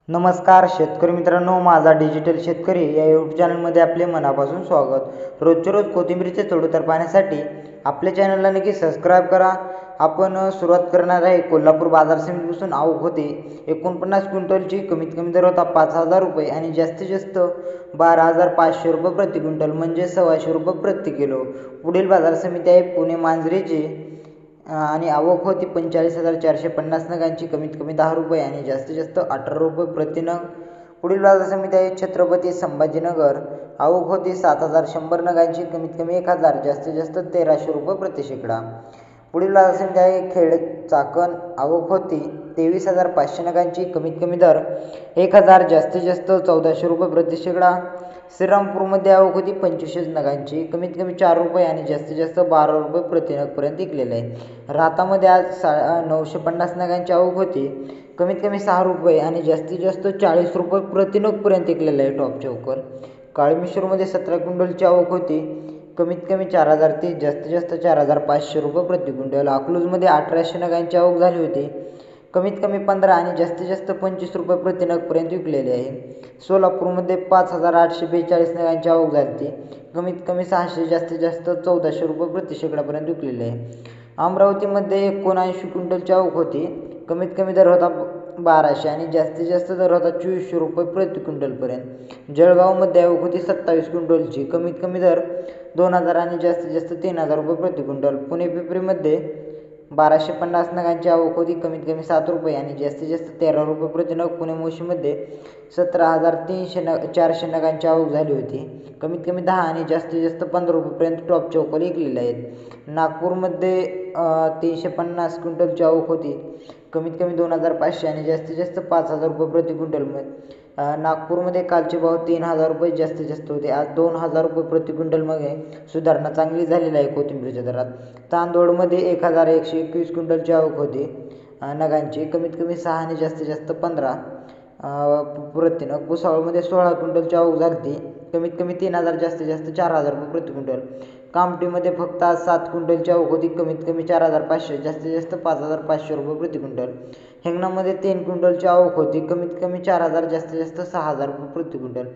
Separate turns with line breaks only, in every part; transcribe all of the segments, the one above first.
नमस्कार शेतकरी मित्रांनो, माझा डिजिटल शेतकरी या यूट्यूब चॅनलमध्ये आपले मनापासून स्वागत। रोजच्या रोज कोथिंबीरीचे चढउतार पाहण्यासाठी आपल्या चॅनलला नक्की सबस्क्राईब करा। आपण सुरुवात करणार आहे कोल्हापूर बाजार समितीपासून आवक होते 49 क्विंटलची। कमीत कमी दर होता 5,000 रुपये आणि जास्तीत जास्त 12,500 रुपये प्रति क्विंटल, म्हणजे 1,600 रुपये प्रति किलो। पुढील बाजार समिती आहे पुणे मांजरीची आणि आवक होती 45,450 नगांची। कमीत कमी 10 रुपये आणि जास्तीत जास्त 18 रुपये प्रति नग। पुढील बाजार समिती आहे छत्रपती संभाजीनगर, आवक होती 7,100 नगांची। कमीत कमी 1,000, जास्तीत जास्त 1,300 रुपये प्रति शेकडा। पुढील बाजार समिती आहे खेड चाकण, आवक होती 23,500 नगांची। कमीत कमी दर 1,000, जास्तीत जास्त 1,400 रुपये प्रति शेकडा। श्रीरामपूरमध्ये आवक होती 25 नगांची। कमीत कमी 4 रुपये आणि जास्तीत जास्त 12 रुपये प्रति नगपर्यंत विकलेले आहे। राहतामध्ये आज 950 नगांची आवक होती। कमीत कमी 6 रुपये आणि जास्तीत जास्त 40 रुपये प्रति नगपर्यंत विकलेले आहे टॉप चौकर। काळमेश्वरमध्ये 17 क्विंटलची आवक होती। कमीत कमी 4,000 ते जास्तीत जास्त 4,500 रुपये प्रति क्विंटल। अकलूजमध्ये 1800 नगांची आवक झाली होती। कमीत कमी 15 आणि जास्तीत जास्त 25 रुपये प्रति नगपर्यंत विकलेले आहे। सोलापूरमध्ये 5,842 नगांची आवक झाली होती। कमीत कमी 600, जास्तीत जास्त 1,400 रुपये प्रति शेकडापर्यंत विकलेले आहे। अमरावतीमध्ये 79 क्विंटलची आवक होती। कमीत कमी दर होता 1,200 आणि जास्तीत जास्त दर होता 2,400 रुपये प्रति क्विंटलपर्यंत। जळगावमध्ये आवक होती 27 क्विंटलची। कमीत कमी दर 2,000 आणि जास्तीत जास्त 3,000 रुपये प्रति क्विंटल। पुणे पिंपरीमध्ये 1,250 नगांची आवक होती। कमीत कमी 7 रुपये आणि जास्तीत जास्त 13 रुपये प्रति नग। पुणे मोशीमध्ये 17,400 नगांची आवक झाली होती। कमीत कमी 10 आणि जास्तीत जास्त 15 रुपयेपर्यंत टॉप चौकल विकलेले आहेत। नागपूरमध्ये 350 क्विंटलची आवक होती। कमीत कमी 2,500 आणि जास्तीत जास्त 5,000 रुपये प्रति क्विंटल। नागपूरमध्ये कालचे भाव 3,000 रुपये जास्तीत जास्त होते, आज 2,000 रुपये प्रति क्विंटलमध्ये सुधारणा चांगली झालेली आहे कोथिंबीरीच्या दरात। चांदवडमध्ये 1,121 क्विंटलची आवक होती नगांची। कमीत कमी 6 आणि जास्तीत जास्त 15 प्रति नग। भुसावळमध्ये 16 क्विंटलची आवक झाली होती। कमीत कमी 3,000, जास्तीत जास्त 4,000 रुपये प्रति क्विंटल। कामठीमध्ये फक्त आज 7 क्विंटलची आवक होती। कमीत कमी 4,500, जास्तीत जास्त 5,500 रुपये प्रति क्विंटल। हिंगणामध्ये 3 क्विंटलची आवक होती। कमीत कमी 4,000, जास्तीत जास्त 6,000 रुपये प्रति क्विंटल।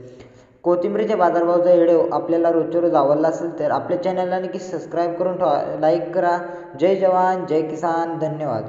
कोथिंबीरीच्या बाजारभावाचा व्हिडिओ आपल्याला रोजच्या रोज आवडला असेल तर आपल्या चॅनलला नक्की सबस्क्राईब करून ठेवा, लाईक करा। जय जवान जय किसान, धन्यवाद।